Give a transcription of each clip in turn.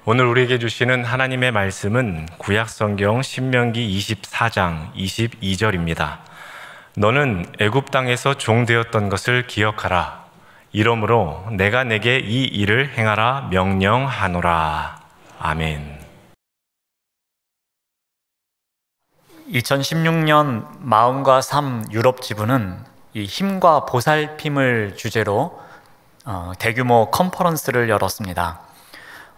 오늘 우리에게 주시는 하나님의 말씀은 구약성경 신명기 24장 22절입니다. 너는 애굽 땅에서 종되었던 것을 기억하라. 이러므로 내가 내게 이 일을 행하라 명령하노라. 아멘. 2016년 마음과 삶 유럽 지부는 이 힘과 보살핌을 주제로 대규모 컨퍼런스를 열었습니다.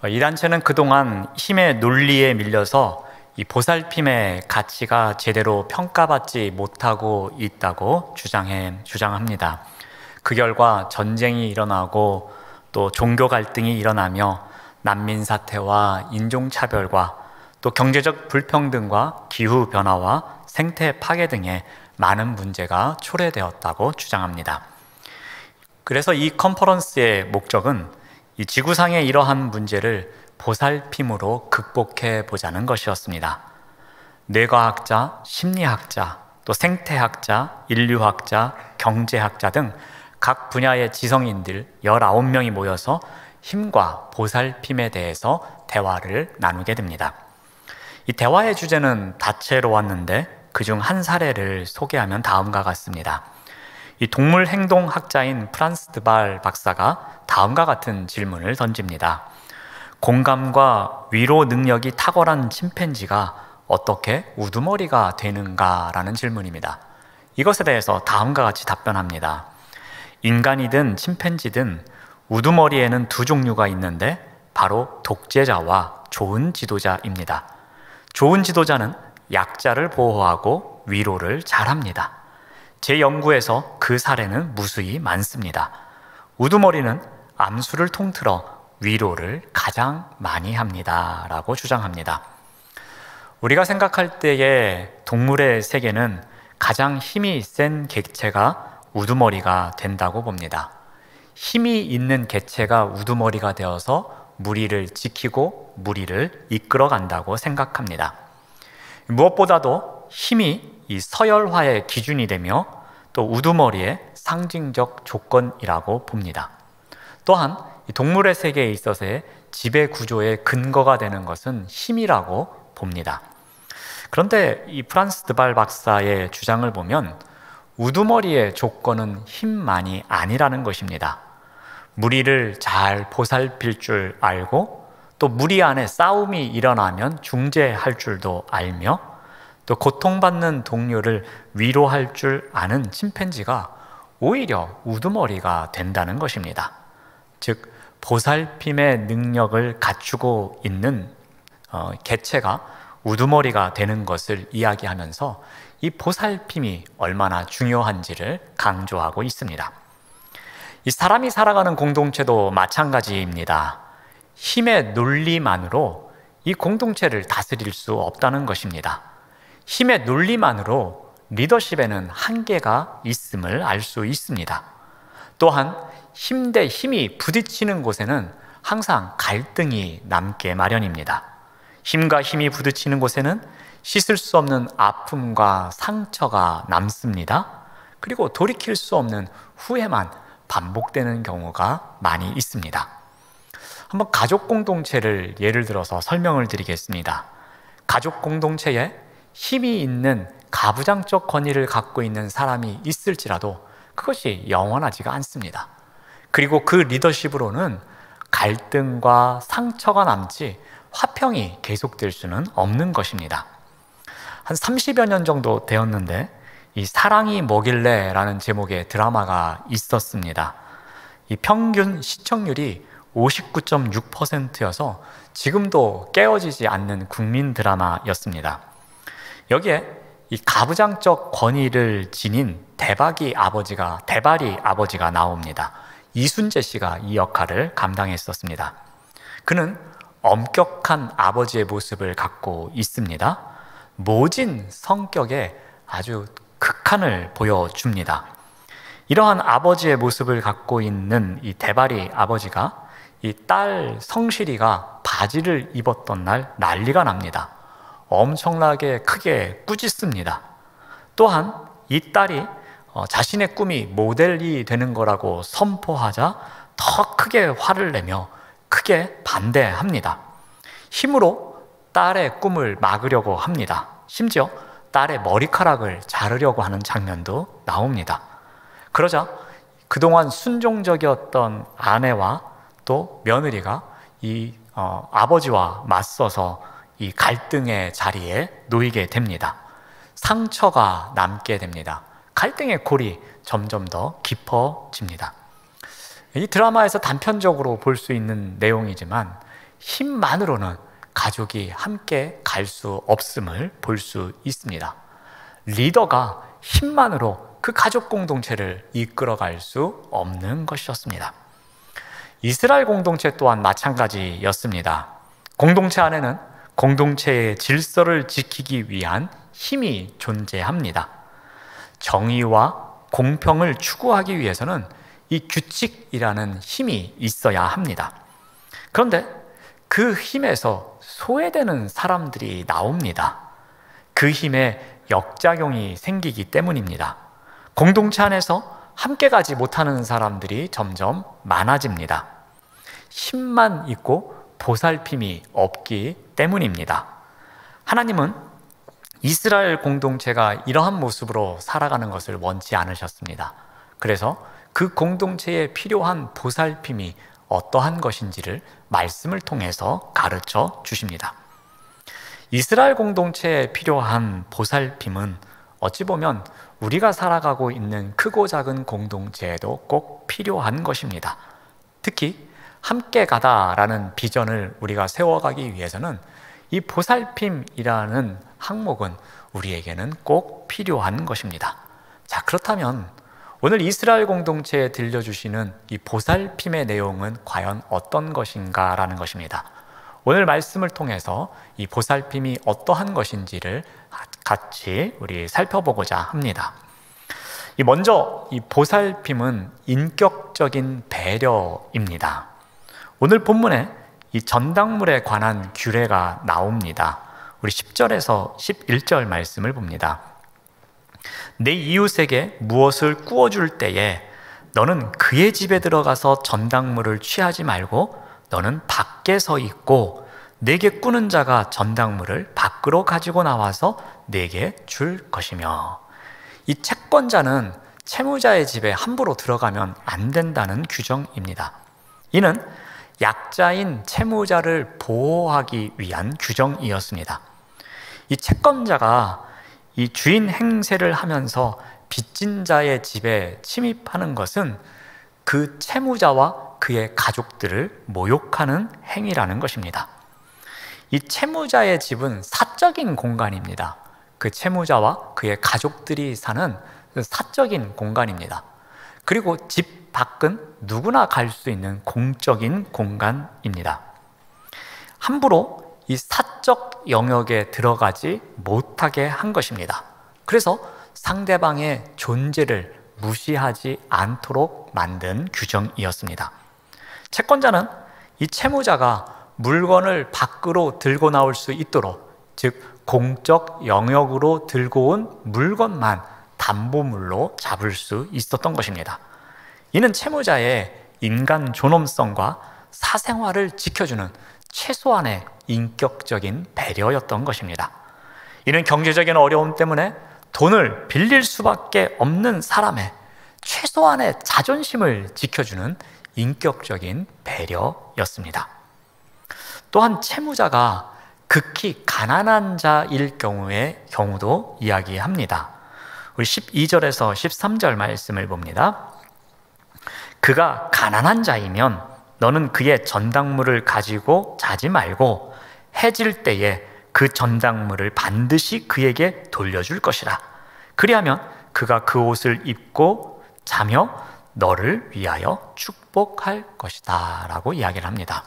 이 단체는 그동안 힘의 논리에 밀려서 이 보살핌의 가치가 제대로 평가받지 못하고 있다고 주장합니다. 그 결과 전쟁이 일어나고 또 종교 갈등이 일어나며 난민 사태와 인종차별과 또 경제적 불평등과 기후변화와 생태 파괴 등의 많은 문제가 초래되었다고 주장합니다. 그래서 이 컨퍼런스의 목적은 이 지구상의 이러한 문제를 보살핌으로 극복해 보자는 것이었습니다. 뇌과학자, 심리학자, 또 생태학자, 인류학자, 경제학자 등 각 분야의 지성인들 19명이 모여서 힘과 보살핌에 대해서 대화를 나누게 됩니다. 이 대화의 주제는 다채로웠는데 그중 한 사례를 소개하면 다음과 같습니다. 이 동물 행동학자인 프란스 드발 박사가 다음과 같은 질문을 던집니다. 공감과 위로 능력이 탁월한 침팬지가 어떻게 우두머리가 되는가라는 질문입니다. 이것에 대해서 다음과 같이 답변합니다. 인간이든 침팬지든 우두머리에는 두 종류가 있는데 바로 독재자와 좋은 지도자입니다. 좋은 지도자는 약자를 보호하고 위로를 잘합니다. 제 연구에서 그 사례는 무수히 많습니다. 우두머리는 암수를 통틀어 위로를 가장 많이 합니다. 라고 주장합니다. 우리가 생각할 때에 동물의 세계는 가장 힘이 센 객체가 우두머리가 된다고 봅니다. 힘이 있는 객체가 우두머리가 되어서 무리를 지키고 무리를 이끌어 간다고 생각합니다. 무엇보다도 힘이 이 서열화의 기준이 되며 또 우두머리의 상징적 조건이라고 봅니다. 또한 동물의 세계에 있어서의 지배 구조의 근거가 되는 것은 힘이라고 봅니다. 그런데 이 프란스 드발 박사의 주장을 보면 우두머리의 조건은 힘만이 아니라는 것입니다. 무리를 잘 보살필 줄 알고 또 무리 안에 싸움이 일어나면 중재할 줄도 알며 또 고통받는 동료를 위로할 줄 아는 침팬지가 오히려 우두머리가 된다는 것입니다. 즉 보살핌의 능력을 갖추고 있는 개체가 우두머리가 되는 것을 이야기하면서 이 보살핌이 얼마나 중요한지를 강조하고 있습니다. 이 사람이 살아가는 공동체도 마찬가지입니다. 힘의 논리만으로 이 공동체를 다스릴 수 없다는 것입니다. 힘의 논리만으로 리더십에는 한계가 있음을 알 수 있습니다. 또한 힘 대 힘이 부딪히는 곳에는 항상 갈등이 남게 마련입니다. 힘과 힘이 부딪히는 곳에는 씻을 수 없는 아픔과 상처가 남습니다. 그리고 돌이킬 수 없는 후회만 반복되는 경우가 많이 있습니다. 한번 가족 공동체를 예를 들어서 설명을 드리겠습니다. 가족 공동체에 힘이 있는 가부장적 권위를 갖고 있는 사람이 있을지라도 그것이 영원하지가 않습니다. 그리고 그 리더십으로는 갈등과 상처가 남지 화평이 계속될 수는 없는 것입니다. 한 30여 년 정도 되었는데 이 사랑이 뭐길래 라는 제목의 드라마가 있었습니다. 이 평균 시청률이 59.6%여서 지금도 깨어지지 않는 국민 드라마였습니다. 여기에 이 가부장적 권위를 지닌 대발이 아버지가 나옵니다. 이순재 씨가 이 역할을 감당했었습니다. 그는 엄격한 아버지의 모습을 갖고 있습니다. 모진 성격에 아주 극한을 보여줍니다. 이러한 아버지의 모습을 갖고 있는 이 대발이 아버지가 이 딸 성실이가 바지를 입었던 날 난리가 납니다. 엄청나게 크게 꾸짖습니다. 또한 이 딸이 자신의 꿈이 모델이 되는 거라고 선포하자 더 크게 화를 내며 크게 반대합니다. 힘으로 딸의 꿈을 막으려고 합니다. 심지어 딸의 머리카락을 자르려고 하는 장면도 나옵니다. 그러자 그동안 순종적이었던 아내와 또 며느리가 아버지와 맞서서 이 갈등의 자리에 놓이게 됩니다. 상처가 남게 됩니다. 갈등의 골이 점점 더 깊어집니다. 이 드라마에서 단편적으로 볼 수 있는 내용이지만 힘만으로는 가족이 함께 갈 수 없음을 볼 수 있습니다. 리더가 힘만으로 그 가족 공동체를 이끌어갈 수 없는 것이었습니다. 이스라엘 공동체 또한 마찬가지였습니다. 공동체 안에는 공동체의 질서를 지키기 위한 힘이 존재합니다. 정의와 공평을 추구하기 위해서는 이 규칙이라는 힘이 있어야 합니다. 그런데 그 힘에서 소외되는 사람들이 나옵니다. 그 힘에 역작용이 생기기 때문입니다. 공동체 안에서 함께 가지 못하는 사람들이 점점 많아집니다. 힘만 있고 보살핌이 없기 때문입니다. 하나님은 이스라엘 공동체가 이러한 모습으로 살아가는 것을 원치 않으셨습니다. 그래서 그 공동체에 필요한 보살핌이 어떠한 것인지를 말씀을 통해서 가르쳐 주십니다. 이스라엘 공동체에 필요한 보살핌은 어찌 보면 우리가 살아가고 있는 크고 작은 공동체에도 꼭 필요한 것입니다. 특히 함께 가다라는 비전을 우리가 세워가기 위해서는 이 보살핌이라는 항목은 우리에게는 꼭 필요한 것입니다. 자, 그렇다면 오늘 이스라엘 공동체에 들려주시는 이 보살핌의 내용은 과연 어떤 것인가라는 것입니다. 오늘 말씀을 통해서 이 보살핌이 어떠한 것인지를 같이 우리 살펴보고자 합니다. 먼저 이 보살핌은 인격적인 배려입니다. 오늘 본문에 이 전당물에 관한 규례가 나옵니다. 우리 10절에서 11절 말씀을 봅니다. 내 이웃에게 무엇을 구워줄 때에 너는 그의 집에 들어가서 전당물을 취하지 말고 너는 밖에 서 있고 내게 꾸는 자가 전당물을 밖으로 가지고 나와서 내게 줄 것이며, 이 채권자는 채무자의 집에 함부로 들어가면 안 된다는 규정입니다. 이는 약자인 채무자를 보호하기 위한 규정이었습니다. 이 채권자가 이 주인 행세를 하면서 빚진 자의 집에 침입하는 것은 그 채무자와 그의 가족들을 모욕하는 행위라는 것입니다. 이 채무자의 집은 사적인 공간입니다. 그 채무자와 그의 가족들이 사는 사적인 공간입니다. 그리고 집 밖은 누구나 갈 수 있는 공적인 공간입니다. 함부로 이 사적 영역에 들어가지 못하게 한 것입니다. 그래서 상대방의 존재를 무시하지 않도록 만든 규정이었습니다. 채권자는 이 채무자가 물건을 밖으로 들고 나올 수 있도록, 즉 공적 영역으로 들고 온 물건만 담보물로 잡을 수 있었던 것입니다. 이는 채무자의 인간 존엄성과 사생활을 지켜주는 최소한의 인격적인 배려였던 것입니다. 이는 경제적인 어려움 때문에 돈을 빌릴 수밖에 없는 사람의 최소한의 자존심을 지켜주는 인격적인 배려였습니다. 또한 채무자가 극히 가난한 자일 경우도 이야기합니다. 우리 12절에서 13절 말씀을 봅니다. 그가 가난한 자이면 너는 그의 전당물을 가지고 자지 말고 해질 때에 그 전당물을 반드시 그에게 돌려줄 것이라. 그리하면 그가 그 옷을 입고 자며 너를 위하여 축복할 것이다 라고 이야기를 합니다.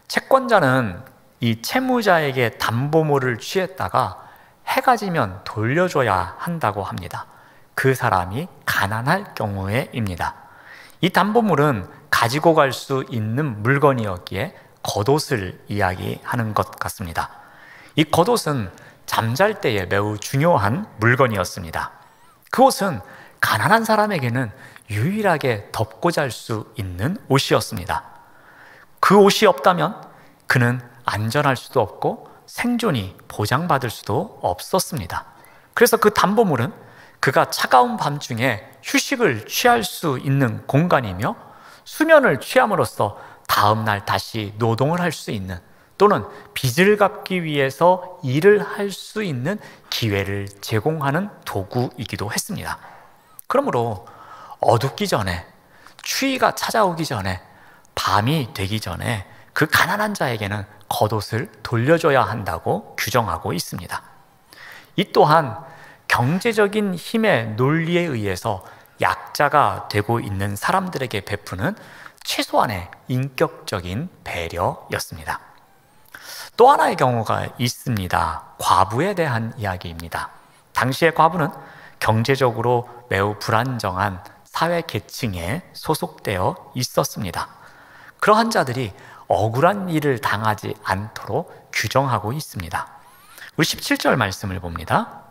채권자는 이 채무자에게 담보물을 취했다가 해가 지면 돌려줘야 한다고 합니다. 그 사람이 가난할 경우에입니다. 이 담보물은 가지고 갈 수 있는 물건이었기에 겉옷을 이야기하는 것 같습니다. 이 겉옷은 잠잘 때에 매우 중요한 물건이었습니다. 그 옷은 가난한 사람에게는 유일하게 덮고 잘 수 있는 옷이었습니다. 그 옷이 없다면 그는 안전할 수도 없고 생존이 보장받을 수도 없었습니다. 그래서 그 담보물은 그가 차가운 밤중에 휴식을 취할 수 있는 공간이며 수면을 취함으로써 다음날 다시 노동을 할 수 있는, 또는 빚을 갚기 위해서 일을 할 수 있는 기회를 제공하는 도구이기도 했습니다. 그러므로 어둡기 전에, 추위가 찾아오기 전에, 밤이 되기 전에 그 가난한 자에게는 겉옷을 돌려줘야 한다고 규정하고 있습니다. 이 또한 경제적인 힘의 논리에 의해서 약자가 되고 있는 사람들에게 베푸는 최소한의 인격적인 배려였습니다. 또 하나의 경우가 있습니다. 과부에 대한 이야기입니다. 당시의 과부는 경제적으로 매우 불안정한 사회 계층에 소속되어 있었습니다. 그러한 자들이 억울한 일을 당하지 않도록 규정하고 있습니다. 우리 17절 말씀을 봅니다.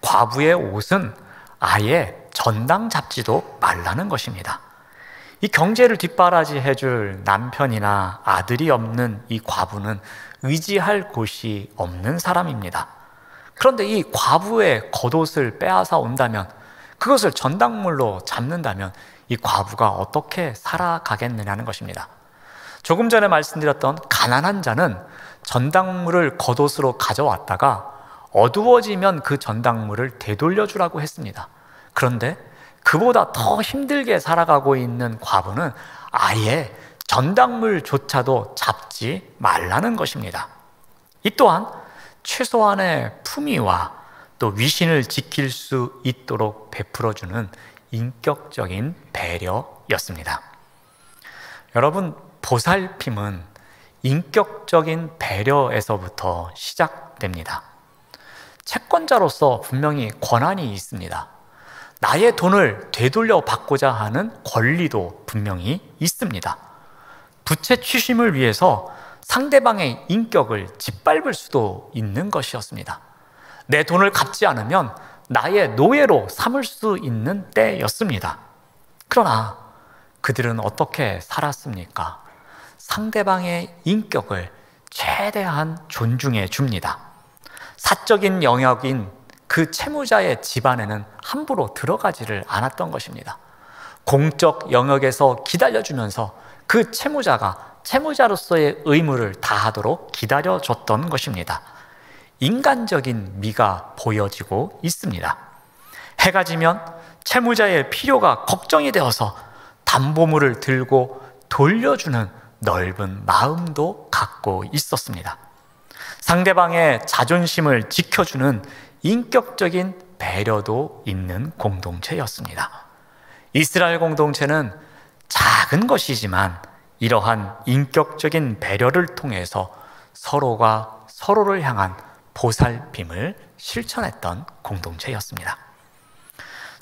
과부의 옷은 아예 전당 잡지도 말라는 것입니다. 이 경제를 뒷바라지해 줄 남편이나 아들이 없는 이 과부는 의지할 곳이 없는 사람입니다. 그런데 이 과부의 겉옷을 빼앗아 온다면, 그것을 전당물로 잡는다면 이 과부가 어떻게 살아가겠느냐는 것입니다. 조금 전에 말씀드렸던 가난한 자는 전당물을 겉옷으로 가져왔다가 어두워지면 그 전당물을 되돌려주라고 했습니다. 그런데 그보다 더 힘들게 살아가고 있는 과부는 아예 전당물조차도 잡지 말라는 것입니다. 이 또한 최소한의 품위와 또 위신을 지킬 수 있도록 베풀어주는 인격적인 배려였습니다. 여러분, 보살핌은 인격적인 배려에서부터 시작됩니다. 채권자로서 분명히 권한이 있습니다. 나의 돈을 되돌려 받고자 하는 권리도 분명히 있습니다. 부채 취심을 위해서 상대방의 인격을 짓밟을 수도 있는 것이었습니다. 내 돈을 갚지 않으면 나의 노예로 삼을 수 있는 때였습니다. 그러나 그들은 어떻게 살았습니까? 상대방의 인격을 최대한 존중해 줍니다. 사적인 영역인 그 채무자의 집안에는 함부로 들어가지를 않았던 것입니다. 공적 영역에서 기다려주면서 그 채무자가 채무자로서의 의무를 다하도록 기다려줬던 것입니다. 인간적인 미가 보여지고 있습니다. 해가 지면 채무자의 필요가 걱정이 되어서 담보물을 들고 돌려주는 넓은 마음도 갖고 있었습니다. 상대방의 자존심을 지켜주는 인격적인 배려도 있는 공동체였습니다. 이스라엘 공동체는 작은 것이지만 이러한 인격적인 배려를 통해서 서로가 서로를 향한 보살핌을 실천했던 공동체였습니다.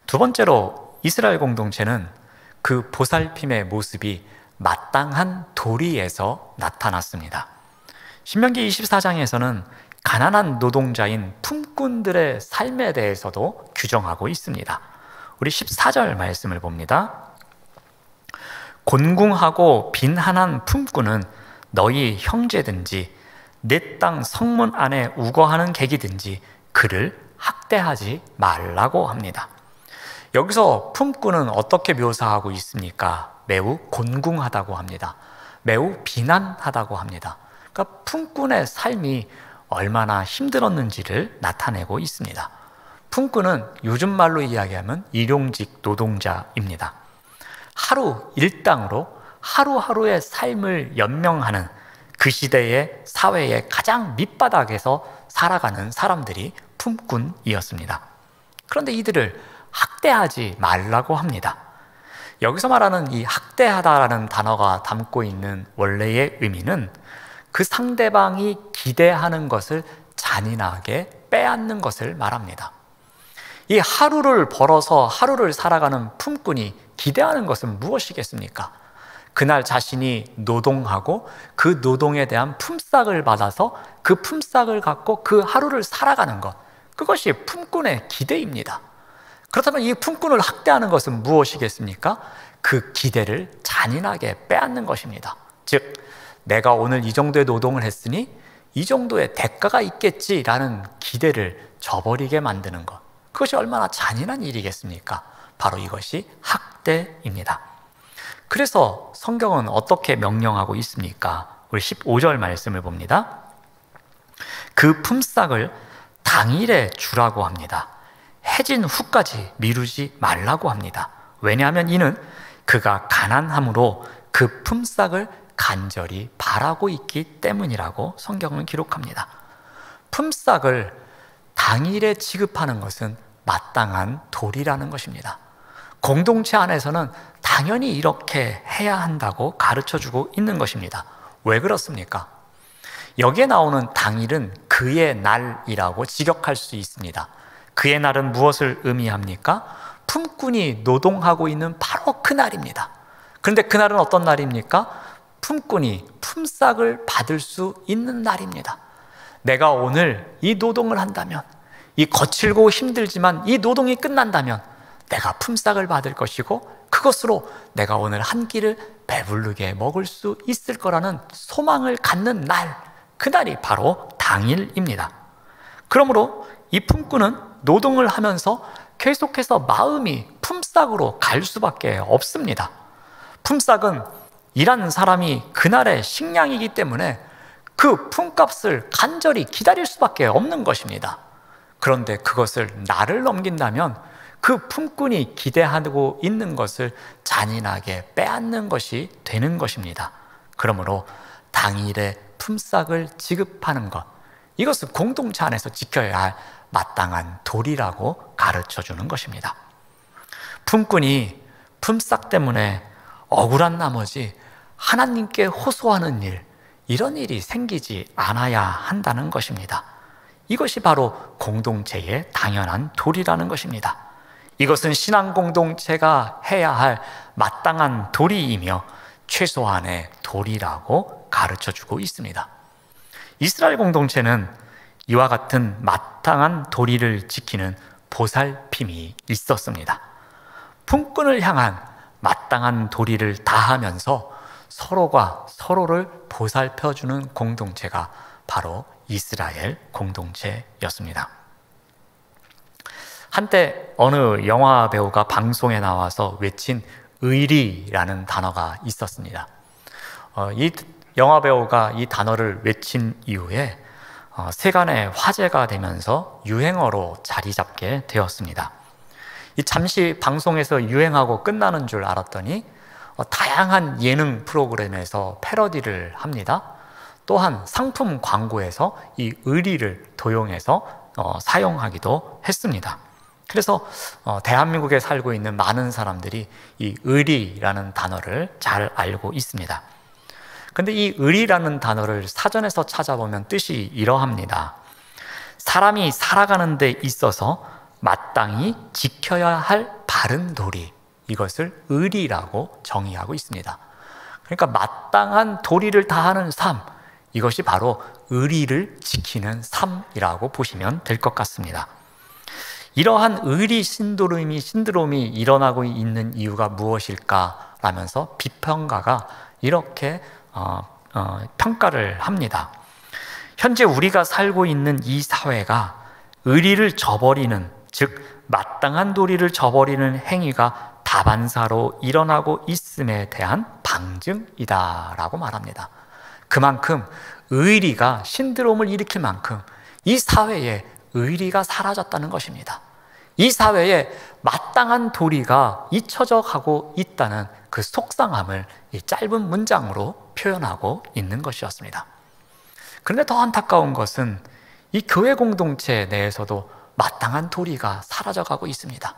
두 번째로 이스라엘 공동체는 그 보살핌의 모습이 마땅한 도리에서 나타났습니다. 신명기 24장에서는 가난한 노동자인 품꾼들의 삶에 대해서도 규정하고 있습니다. 우리 14절 말씀을 봅니다. 곤궁하고 빈한한 품꾼은 너희 형제든지 내 땅 성문 안에 우거하는 객이든지 그를 학대하지 말라고 합니다. 여기서 품꾼은 어떻게 묘사하고 있습니까? 매우 곤궁하다고 합니다. 매우 비난하다고 합니다. 그러니까 품꾼의 삶이 얼마나 힘들었는지를 나타내고 있습니다. 품꾼은 요즘 말로 이야기하면 일용직 노동자입니다. 하루 일당으로 하루하루의 삶을 연명하는 그 시대의 사회의 가장 밑바닥에서 살아가는 사람들이 품꾼이었습니다. 그런데 이들을 학대하지 말라고 합니다. 여기서 말하는 이 학대하다라는 단어가 담고 있는 원래의 의미는 그 상대방이 기대하는 것을 잔인하게 빼앗는 것을 말합니다. 이 하루를 벌어서 하루를 살아가는 품꾼이 기대하는 것은 무엇이겠습니까? 그날 자신이 노동하고 그 노동에 대한 품삯을 받아서 그 품삯을 갖고 그 하루를 살아가는 것, 그것이 품꾼의 기대입니다. 그렇다면 이 품꾼을 학대하는 것은 무엇이겠습니까? 그 기대를 잔인하게 빼앗는 것입니다. 즉, 내가 오늘 이 정도의 노동을 했으니 이 정도의 대가가 있겠지라는 기대를 저버리게 만드는 것, 그것이 얼마나 잔인한 일이겠습니까? 바로 이것이 학대입니다. 그래서 성경은 어떻게 명령하고 있습니까? 우리 15절 말씀을 봅니다. 그 품삯을 당일에 주라고 합니다. 해진 후까지 미루지 말라고 합니다. 왜냐하면 이는 그가 가난함으로 그 품삯을 간절히 바라고 있기 때문이라고 성경은 기록합니다. 품삯을 당일에 지급하는 것은 마땅한 도리라는 것입니다. 공동체 안에서는 당연히 이렇게 해야 한다고 가르쳐주고 있는 것입니다. 왜 그렇습니까? 여기에 나오는 당일은 그의 날이라고 직역할 수 있습니다. 그의 날은 무엇을 의미합니까? 품꾼이 노동하고 있는 바로 그 날입니다. 그런데 그날은 어떤 날입니까? 품꾼이 품삯을 받을 수 있는 날입니다. 내가 오늘 이 노동을 한다면, 이 거칠고 힘들지만 이 노동이 끝난다면 내가 품삯을 받을 것이고 그것으로 내가 오늘 한 끼를 배부르게 먹을 수 있을 거라는 소망을 갖는 날, 그날이 바로 당일입니다. 그러므로 이 품꾼은 노동을 하면서 계속해서 마음이 품삯으로 갈 수밖에 없습니다. 품삯은 일하는 사람이 그날의 식량이기 때문에 그 품값을 간절히 기다릴 수밖에 없는 것입니다. 그런데 그것을 날을 넘긴다면 그 품꾼이 기대하고 있는 것을 잔인하게 빼앗는 것이 되는 것입니다. 그러므로 당일에 품삯을 지급하는 것, 이것은 공동체 안에서 지켜야 할 마땅한 도리라고 가르쳐주는 것입니다. 품꾼이 품삯 때문에 억울한 나머지 하나님께 호소하는 일, 이런 일이 생기지 않아야 한다는 것입니다. 이것이 바로 공동체의 당연한 도리라는 것입니다. 이것은 신앙 공동체가 해야 할 마땅한 도리이며 최소한의 도리라고 가르쳐주고 있습니다. 이스라엘 공동체는 이와 같은 마땅한 도리를 지키는 보살핌이 있었습니다. 품꾼을 향한 마땅한 도리를 다하면서 서로가 서로를 보살펴주는 공동체가 바로 이스라엘 공동체였습니다. 한때 어느 영화 배우가 방송에 나와서 외친 의리라는 단어가 있었습니다. 이 영화 배우가 이 단어를 외친 이후에 세간의 화제가 되면서 유행어로 자리 잡게 되었습니다. 잠시 방송에서 유행하고 끝나는 줄 알았더니 다양한 예능 프로그램에서 패러디를 합니다. 또한 상품 광고에서 이 의리를 도용해서 사용하기도 했습니다. 그래서 대한민국에 살고 있는 많은 사람들이 이 의리라는 단어를 잘 알고 있습니다. 그런데 이 의리라는 단어를 사전에서 찾아보면 뜻이 이러합니다. 사람이 살아가는 데 있어서 마땅히 지켜야 할 바른 도리, 이것을 의리라고 정의하고 있습니다. 그러니까 마땅한 도리를 다하는 삶, 이것이 바로 의리를 지키는 삶이라고 보시면 될 것 같습니다. 이러한 의리 신드롬이 일어나고 있는 이유가 무엇일까? 라면서 비평가가 이렇게 평가를 합니다. 현재 우리가 살고 있는 이 사회가 의리를 저버리는, 즉 마땅한 도리를 저버리는 행위가 다반사로 일어나고 있음에 대한 방증이다라고 말합니다. 그만큼 의리가 신드롬을 일으킬 만큼 이 사회에 의리가 사라졌다는 것입니다. 이 사회에 마땅한 도리가 잊혀져 가고 있다는 그 속상함을 이 짧은 문장으로 표현하고 있는 것이었습니다. 그런데 더 안타까운 것은 이 교회 공동체 내에서도 마땅한 도리가 사라져가고 있습니다.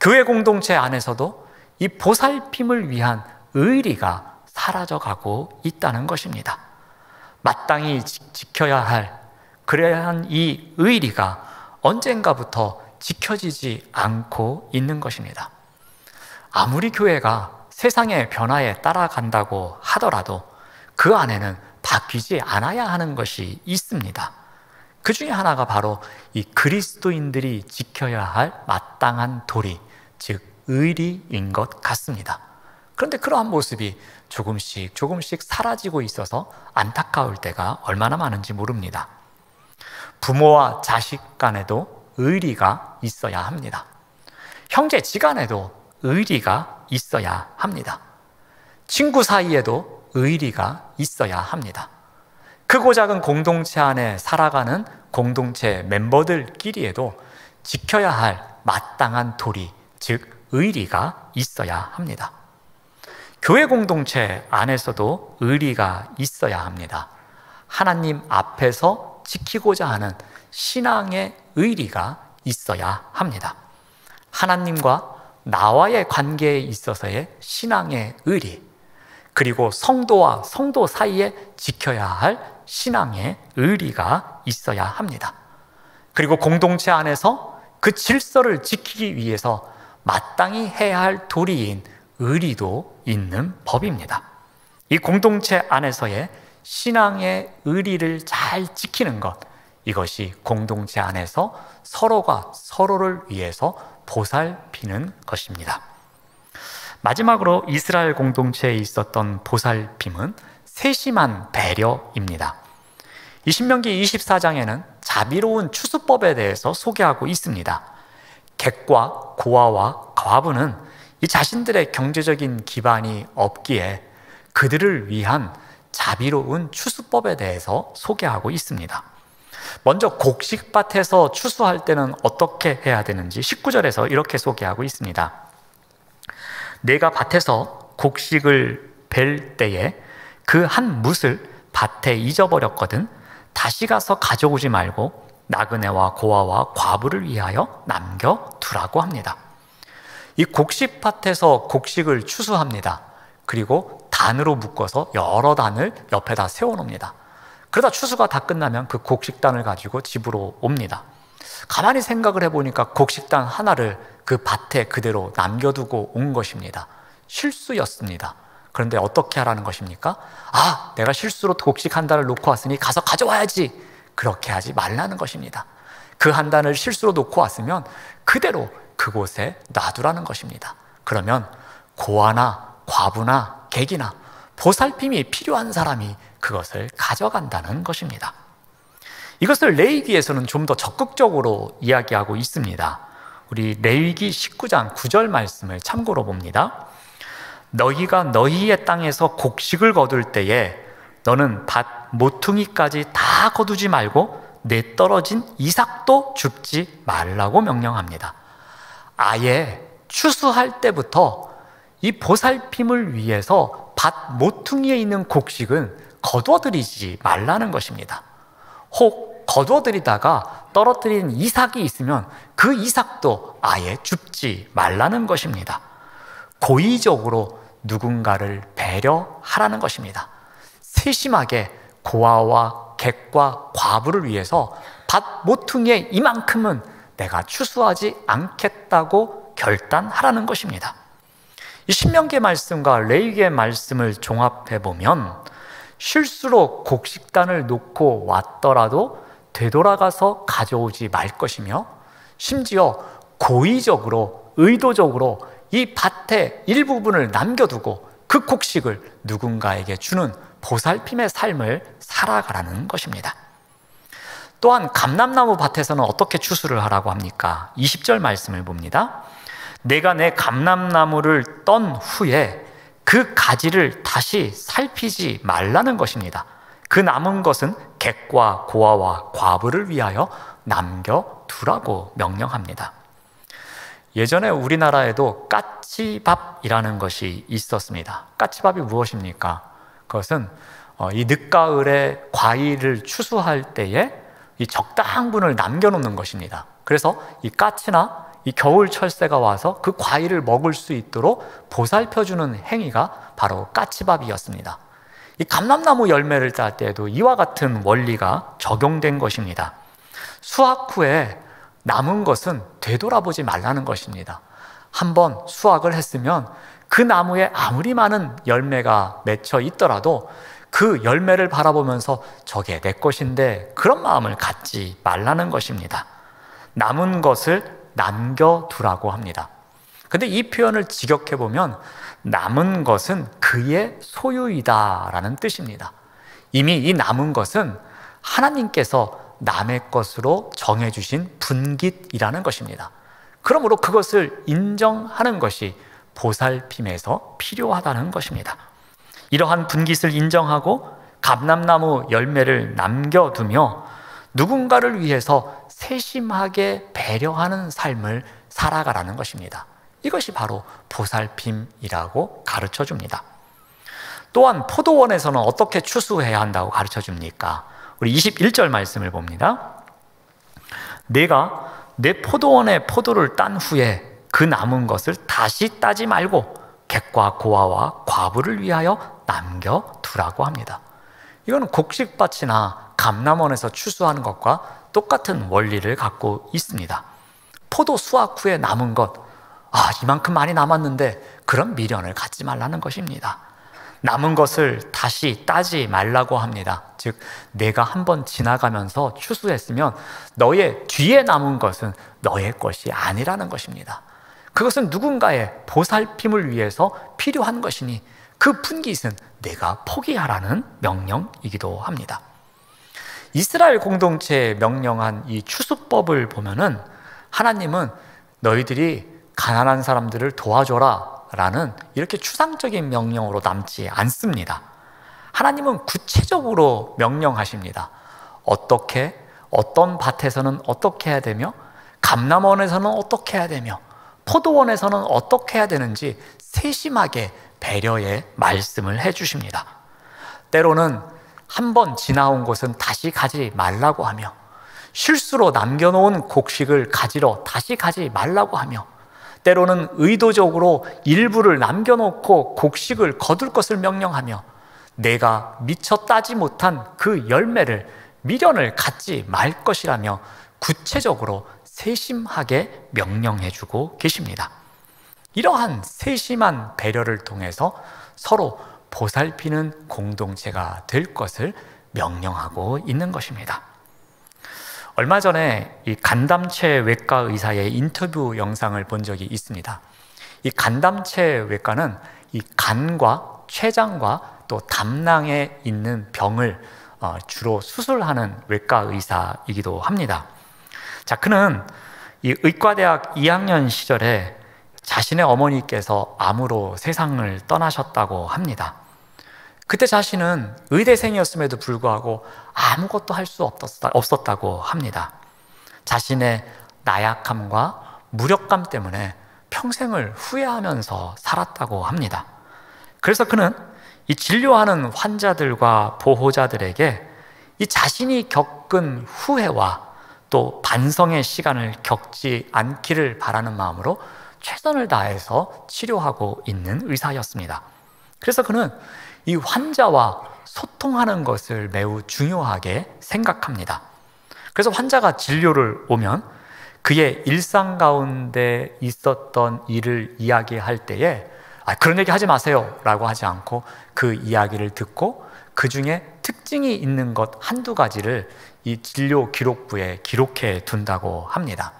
교회 공동체 안에서도 이 보살핌을 위한 의리가 사라져가고 있다는 것입니다. 마땅히 지켜야 할 그러한 이 의리가 언젠가부터 지켜지지 않고 있는 것입니다. 아무리 교회가 세상의 변화에 따라간다고 하더라도 그 안에는 바뀌지 않아야 하는 것이 있습니다. 그 중에 하나가 바로 이 그리스도인들이 지켜야 할 마땅한 도리, 즉 의리인 것 같습니다. 그런데 그러한 모습이 조금씩 조금씩 사라지고 있어서 안타까울 때가 얼마나 많은지 모릅니다. 부모와 자식 간에도 의리가 있어야 합니다. 형제 지간에도 의리가 있어야 합니다. 친구 사이에도 의리가 있어야 합니다. 크고 작은 공동체 안에 살아가는 공동체 멤버들끼리에도 지켜야 할 마땅한 도리, 즉 의리가 있어야 합니다. 교회 공동체 안에서도 의리가 있어야 합니다. 하나님 앞에서 지키고자 하는 신앙의 의리가 있어야 합니다. 하나님과 나와의 관계에 있어서의 신앙의 의리, 그리고 성도와 성도 사이에 지켜야 할 신앙의 의리가 있어야 합니다. 그리고 공동체 안에서 그 질서를 지키기 위해서 마땅히 해야 할 도리인 의리도 있는 법입니다. 이 공동체 안에서의 신앙의 의리를 잘 지키는 것, 이것이 공동체 안에서 서로가 서로를 위해서 보살피는 것입니다. 마지막으로 이스라엘 공동체에 있었던 보살핌은 세심한 배려입니다. 이 신명기 24장에는 자비로운 추수법에 대해서 소개하고 있습니다. 객과 고아와 과부는 이 자신들의 경제적인 기반이 없기에 그들을 위한 자비로운 추수법에 대해서 소개하고 있습니다. 먼저 곡식밭에서 추수할 때는 어떻게 해야 되는지 19절에서 이렇게 소개하고 있습니다. 내가 밭에서 곡식을 벨 때에 그 한 뭇을 밭에 잊어버렸거든 다시 가서 가져오지 말고 나그네와 고아와 과부를 위하여 남겨두라고 합니다. 이 곡식밭에서 곡식을 추수합니다. 그리고 단으로 묶어서 여러 단을 옆에다 세워놓습니다. 그러다 추수가 다 끝나면 그 곡식단을 가지고 집으로 옵니다. 가만히 생각을 해보니까 곡식단 하나를 그 밭에 그대로 남겨두고 온 것입니다. 실수였습니다. 그런데 어떻게 하라는 것입니까? 내가 실수로 곡식 한 단을 놓고 왔으니 가서 가져와야지. 그렇게 하지 말라는 것입니다. 그 한 단을 실수로 놓고 왔으면 그대로 그곳에 놔두라는 것입니다. 그러면 고아나 과부나 객이나 보살핌이 필요한 사람이 그것을 가져간다는 것입니다. 이것을 레위기에서는 좀 더 적극적으로 이야기하고 있습니다. 우리 레위기 19장 9절 말씀을 참고로 봅니다. 너희가 너희의 땅에서 곡식을 거둘 때에 너는 밭 모퉁이까지 다 거두지 말고 내 떨어진 이삭도 줍지 말라고 명령합니다. 아예 추수할 때부터 이 보살핌을 위해서 밭 모퉁이에 있는 곡식은 거두어들이지 말라는 것입니다. 혹 거두어들이다가 떨어뜨린 이삭이 있으면 그 이삭도 아예 줍지 말라는 것입니다. 고의적으로 누군가를 배려하라는 것입니다. 세심하게 고아와 객과 과부를 위해서 밭 모퉁이에 이만큼은 내가 추수하지 않겠다고 결단하라는 것입니다. 이 신명기의 말씀과 레위기의 말씀을 종합해보면 실수로 곡식단을 놓고 왔더라도 되돌아가서 가져오지 말 것이며 심지어 고의적으로 의도적으로 이 밭의 일부분을 남겨두고 그 곡식을 누군가에게 주는 보살핌의 삶을 살아가라는 것입니다. 또한 감람나무 밭에서는 어떻게 추수를 하라고 합니까? 20절 말씀을 봅니다. 내가 내 감람나무를 떤 후에 그 가지를 다시 살피지 말라는 것입니다. 그 남은 것은 객과 고아와 과부를 위하여 남겨두라고 명령합니다. 예전에 우리나라에도 까치밥이라는 것이 있었습니다. 까치밥이 무엇입니까? 그것은 이 늦가을에 과일을 추수할 때에 이 적당한 분을 남겨놓는 것입니다. 그래서 이 까치나 이 겨울 철새가 와서 그 과일을 먹을 수 있도록 보살펴주는 행위가 바로 까치밥이었습니다. 이 감람나무 열매를 딸 때에도 이와 같은 원리가 적용된 것입니다. 수확 후에 남은 것은 되돌아보지 말라는 것입니다. 한번 수확을 했으면 그 나무에 아무리 많은 열매가 맺혀 있더라도 그 열매를 바라보면서 저게 내 것인데 그런 마음을 갖지 말라는 것입니다. 남은 것을 남겨두라고 합니다. 근데 이 표현을 직역해보면 남은 것은 그의 소유이다라는 뜻입니다. 이미 이 남은 것은 하나님께서 남의 것으로 정해주신 분깃이라는 것입니다. 그러므로 그것을 인정하는 것이 보살핌에서 필요하다는 것입니다. 이러한 분깃을 인정하고 감람나무 열매를 남겨두며 누군가를 위해서 세심하게 배려하는 삶을 살아가라는 것입니다. 이것이 바로 보살핌이라고 가르쳐 줍니다. 또한 포도원에서는 어떻게 추수해야 한다고 가르쳐 줍니까? 우리 21절 말씀을 봅니다. 내가 내 포도원에 포도를 딴 후에 그 남은 것을 다시 따지 말고 객과 고아와 과부를 위하여 남겨두라고 합니다. 이거는 곡식밭이나 감람원에서 추수하는 것과 똑같은 원리를 갖고 있습니다. 포도 수확 후에 남은 것, 이만큼 많이 남았는데 그런 미련을 갖지 말라는 것입니다. 남은 것을 다시 따지 말라고 합니다. 즉, 내가 한번 지나가면서 추수했으면 너의 뒤에 남은 것은 너의 것이 아니라는 것입니다. 그것은 누군가의 보살핌을 위해서 필요한 것이니 그 분깃은 내가 포기하라는 명령이기도 합니다. 이스라엘 공동체에 명령한 이 추수법을 보면은 하나님은 너희들이 가난한 사람들을 도와줘라 라는 이렇게 추상적인 명령으로 남지 않습니다. 하나님은 구체적으로 명령하십니다. 어떤 밭에서는 어떻게 해야 되며, 감람원에서는 어떻게 해야 되며, 포도원에서는 어떻게 해야 되는지 세심하게 배려의 말씀을 해주십니다. 때로는 한번 지나온 곳은 다시 가지 말라고 하며, 실수로 남겨놓은 곡식을 가지러 다시 가지 말라고 하며, 때로는 의도적으로 일부를 남겨놓고 곡식을 거둘 것을 명령하며, 내가 미처 따지 못한 그 열매를 미련을 갖지 말 것이라며 구체적으로 세심하게 명령해주고 계십니다. 이러한 세심한 배려를 통해서 서로 보살피는 공동체가 될 것을 명령하고 있는 것입니다. 얼마 전에 이 간담체 외과 의사의 인터뷰 영상을 본 적이 있습니다. 이 간담체 외과는 이 간과 췌장과 또 담낭에 있는 병을 주로 수술하는 외과 의사이기도 합니다. 자, 그는 이 의과대학 2학년 시절에 자신의 어머니께서 암으로 세상을 떠나셨다고 합니다. 그때 자신은 의대생이었음에도 불구하고 아무것도 할 수 없었다고 합니다. 자신의 나약함과 무력감 때문에 평생을 후회하면서 살았다고 합니다. 그래서 그는 이 진료하는 환자들과 보호자들에게 이 자신이 겪은 후회와 또 반성의 시간을 겪지 않기를 바라는 마음으로 최선을 다해서 치료하고 있는 의사였습니다. 그래서 그는 이 환자와 소통하는 것을 매우 중요하게 생각합니다. 그래서 환자가 진료를 오면 그의 일상 가운데 있었던 일을 이야기할 때에 그런 얘기 하지 마세요 라고 하지 않고 그 이야기를 듣고 그 중에 특징이 있는 것 한두 가지를 이 진료 기록부에 기록해 둔다고 합니다.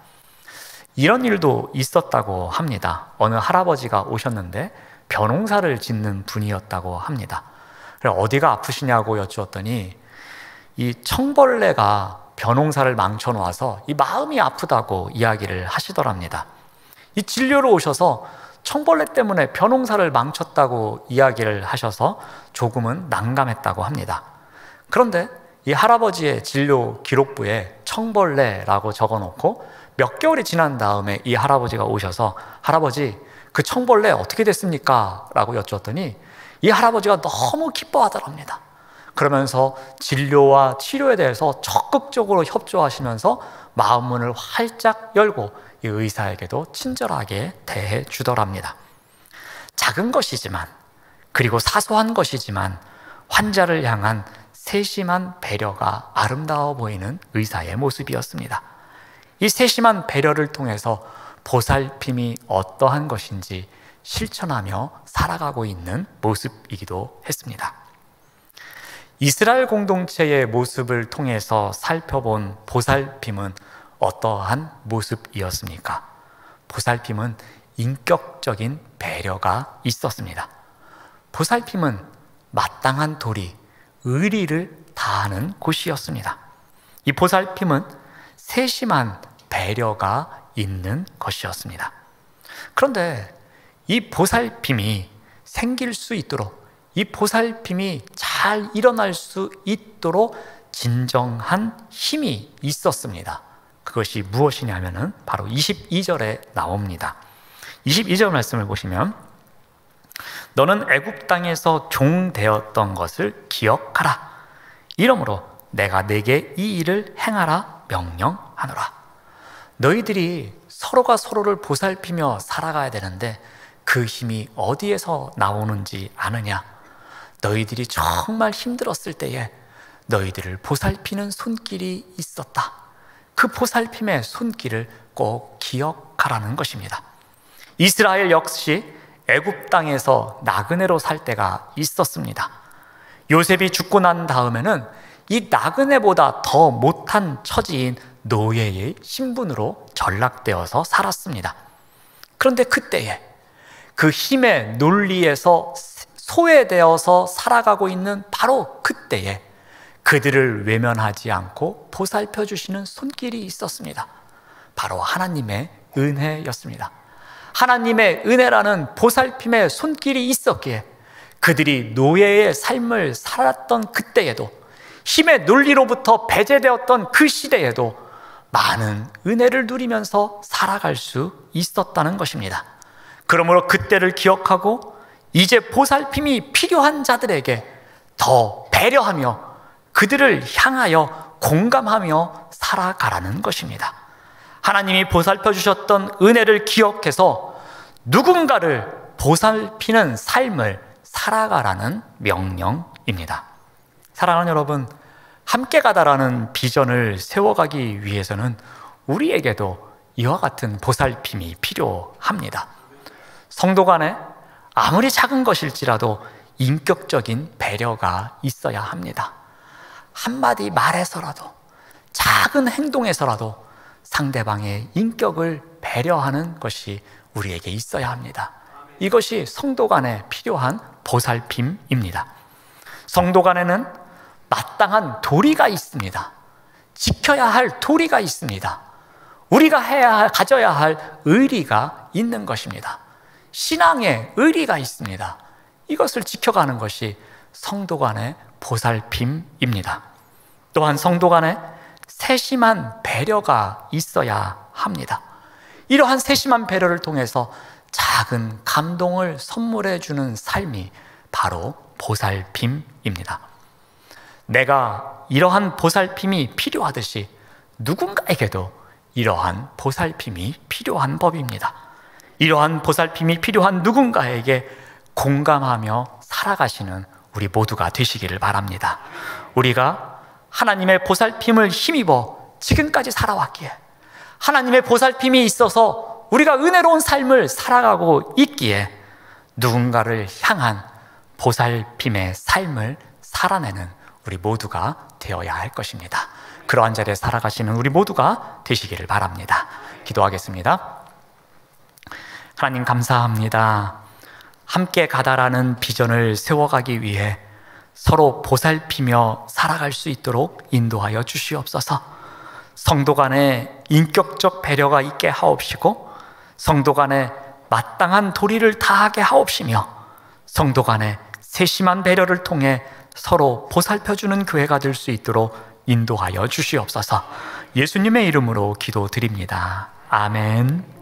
이런 일도 있었다고 합니다. 어느 할아버지가 오셨는데 벼농사를 짓는 분이었다고 합니다. 그래서 어디가 아프시냐고 여쭈었더니 이 청벌레가 벼농사를 망쳐놓아서 이 마음이 아프다고 이야기를 하시더랍니다. 이 진료로 오셔서 청벌레 때문에 벼농사를 망쳤다고 이야기를 하셔서 조금은 난감했다고 합니다. 그런데 이 할아버지의 진료 기록부에 청벌레라고 적어놓고 몇 개월이 지난 다음에 이 할아버지가 오셔서 할아버지, 그 청벌레 어떻게 됐습니까? 라고 여쭈었더니 이 할아버지가 너무 기뻐하더랍니다. 그러면서 진료와 치료에 대해서 적극적으로 협조하시면서 마음문을 활짝 열고 이 의사에게도 친절하게 대해 주더랍니다. 작은 것이지만, 그리고 사소한 것이지만 환자를 향한 세심한 배려가 아름다워 보이는 의사의 모습이었습니다. 이 세심한 배려를 통해서 보살핌이 어떠한 것인지 실천하며 살아가고 있는 모습이기도 했습니다. 이스라엘 공동체의 모습을 통해서 살펴본 보살핌은 어떠한 모습이었습니까? 보살핌은 인격적인 배려가 있었습니다. 보살핌은 마땅한 도리, 의리를 다하는 곳이었습니다. 이 보살핌은 세심한 배려가 있는 것이었습니다. 그런데 이 보살핌이 생길 수 있도록, 이 보살핌이 잘 일어날 수 있도록 진정한 힘이 있었습니다. 그것이 무엇이냐면은 바로 22절에 나옵니다. 22절 말씀을 보시면 너는 애굽 땅에서 종되었던 것을 기억하라. 이러므로 내가 네게 이 일을 행하라 명령하노라. 너희들이 서로가 서로를 보살피며 살아가야 되는데 그 힘이 어디에서 나오는지 아느냐? 너희들이 정말 힘들었을 때에 너희들을 보살피는 손길이 있었다. 그 보살핌의 손길을 꼭 기억하라는 것입니다. 이스라엘 역시 애굽 땅에서 나그네로 살 때가 있었습니다. 요셉이 죽고 난 다음에는 이 나그네보다 더 못한 처지인 노예의 신분으로 전락되어서 살았습니다. 그런데 그때에 그 힘의 논리에서 소외되어서 살아가고 있는 바로 그때에 그들을 외면하지 않고 보살펴 주시는 손길이 있었습니다. 바로 하나님의 은혜였습니다. 하나님의 은혜라는 보살핌의 손길이 있었기에 그들이 노예의 삶을 살았던 그때에도, 힘의 논리로부터 배제되었던 그 시대에도 많은 은혜를 누리면서 살아갈 수 있었다는 것입니다. 그러므로 그때를 기억하고 이제 보살핌이 필요한 자들에게 더 배려하며 그들을 향하여 공감하며 살아가라는 것입니다. 하나님이 보살펴 주셨던 은혜를 기억해서 누군가를 보살피는 삶을 살아가라는 명령입니다. 사랑하는 여러분, 함께 가다라는 비전을 세워가기 위해서는 우리에게도 이와 같은 보살핌이 필요합니다. 성도 간에 아무리 작은 것일지라도 인격적인 배려가 있어야 합니다. 한마디 말에서라도, 작은 행동에서라도 상대방의 인격을 배려하는 것이 우리에게 있어야 합니다. 이것이 성도 간에 필요한 보살핌입니다. 성도 간에는 마땅한 도리가 있습니다. 지켜야 할 도리가 있습니다. 우리가 가져야 할 의리가 있는 것입니다. 신앙의 의리가 있습니다. 이것을 지켜가는 것이 성도 간의 보살핌입니다. 또한 성도 간에 세심한 배려가 있어야 합니다. 이러한 세심한 배려를 통해서 작은 감동을 선물해 주는 삶이 바로 보살핌입니다. 내가 이러한 보살핌이 필요하듯이 누군가에게도 이러한 보살핌이 필요한 법입니다. 이러한 보살핌이 필요한 누군가에게 공감하며 살아가시는 우리 모두가 되시기를 바랍니다. 우리가 하나님의 보살핌을 힘입어 지금까지 살아왔기에, 하나님의 보살핌이 있어서 우리가 은혜로운 삶을 살아가고 있기에 누군가를 향한 보살핌의 삶을 살아내는 우리 모두가 되어야 할 것입니다. 그러한 자리에 살아가시는 우리 모두가 되시기를 바랍니다. 기도하겠습니다. 하나님 감사합니다. 함께 가다라는 비전을 세워가기 위해 서로 보살피며 살아갈 수 있도록 인도하여 주시옵소서. 성도 간에 인격적 배려가 있게 하옵시고, 성도 간에 마땅한 도리를 다하게 하옵시며, 성도 간에 세심한 배려를 통해 서로 보살펴주는 교회가 될 수 있도록 인도하여 주시옵소서. 예수님의 이름으로 기도드립니다. 아멘.